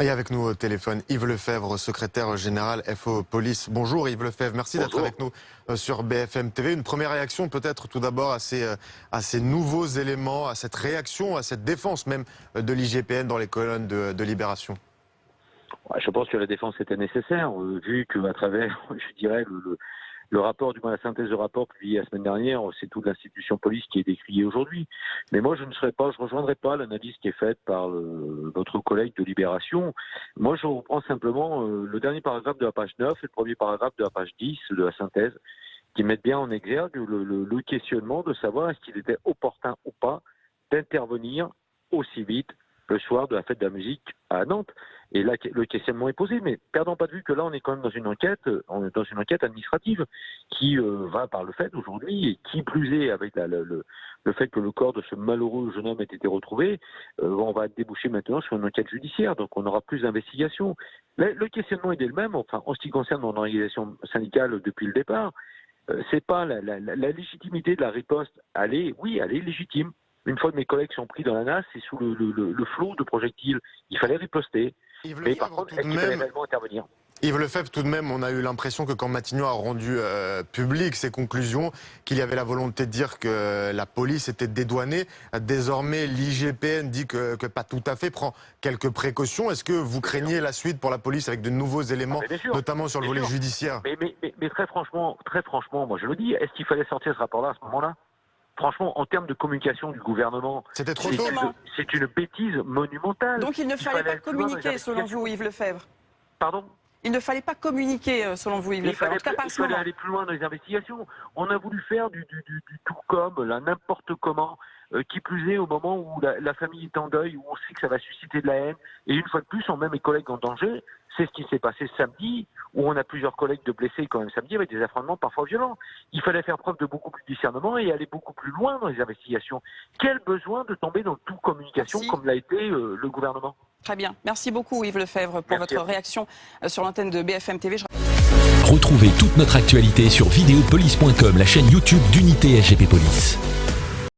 Et avec nous au téléphone, Yves Lefebvre, secrétaire général FO Police. Bonjour Yves Lefebvre, merci d'être avec nous sur BFM TV. Une première réaction peut-être tout d'abord à ces nouveaux éléments, à cette réaction, à cette défense même de l'IGPN dans les colonnes de Libération. Je pense que la défense était nécessaire, vu qu'à travers, je dirais, le rapport, du moins la synthèse de rapport publié la semaine dernière, c'est toute l'institution police qui est décriée aujourd'hui. Mais moi, je rejoindrai pas l'analyse qui est faite par notre collègue de Libération. Moi, je reprends simplement le dernier paragraphe de la page 9 et le premier paragraphe de la page 10 de la synthèse, qui mettent bien en exergue le questionnement de savoir est-ce qu'il était opportun ou pas d'intervenir aussi vite le soir de la fête de la musique à Nantes. Et là, le questionnement est posé, mais perdons pas de vue que là, on est quand même dans une enquête administrative qui va par le fait aujourd'hui, et qui plus est avec le fait que le corps de ce malheureux jeune homme ait été retrouvé, on va déboucher maintenant sur une enquête judiciaire, donc on aura plus d'investigation. Le questionnement est le même, enfin, en ce qui concerne mon organisation syndicale depuis le départ, c'est pas la légitimité de la riposte, elle est légitime. Une fois que mes collègues sont pris dans la nasse, c'est sous le flot de projectiles. Il fallait riposter. Mais par contre, est-ce qu'il fallait réellement intervenir ? Yves Lefebvre, tout de même, on a eu l'impression que quand Matignon a rendu public ses conclusions, qu'il y avait la volonté de dire que la police était dédouanée. Désormais, l'IGPN dit que pas tout à fait, prend quelques précautions. Est-ce que vous craignez la suite pour la police avec de nouveaux éléments, notamment sur le volet judiciaire ? Mais très franchement, moi je le dis, est-ce qu'il fallait sortir ce rapport-là à ce moment-là ? Franchement, en termes de communication du gouvernement, c'était trop tôt. C'est une bêtise monumentale. Donc il ne fallait pas communiquer, selon vous, Yves Lefebvre. Pardon ? Il ne fallait pas communiquer, selon vous, Yves Lefebvre. Il fallait aller plus loin dans les investigations. On a voulu faire du tout comme, n'importe comment, qui plus est au moment où la famille est en deuil, où on sait que ça va susciter de la haine. Et une fois de plus, on met mes collègues en danger. C'est ce qui s'est passé samedi, où on a plusieurs collègues de blessés quand même samedi, avec des affrontements parfois violents. Il fallait faire preuve de beaucoup plus de discernement et aller beaucoup plus loin dans les investigations. Quel besoin de tomber dans toute communication comme l'a été le gouvernement ? Très bien. Merci beaucoup Yves Lefebvre pour votre réaction sur l'antenne de BFM TV. Retrouvez toute notre actualité sur videopolice.com, la chaîne YouTube d'Unité SGP Police.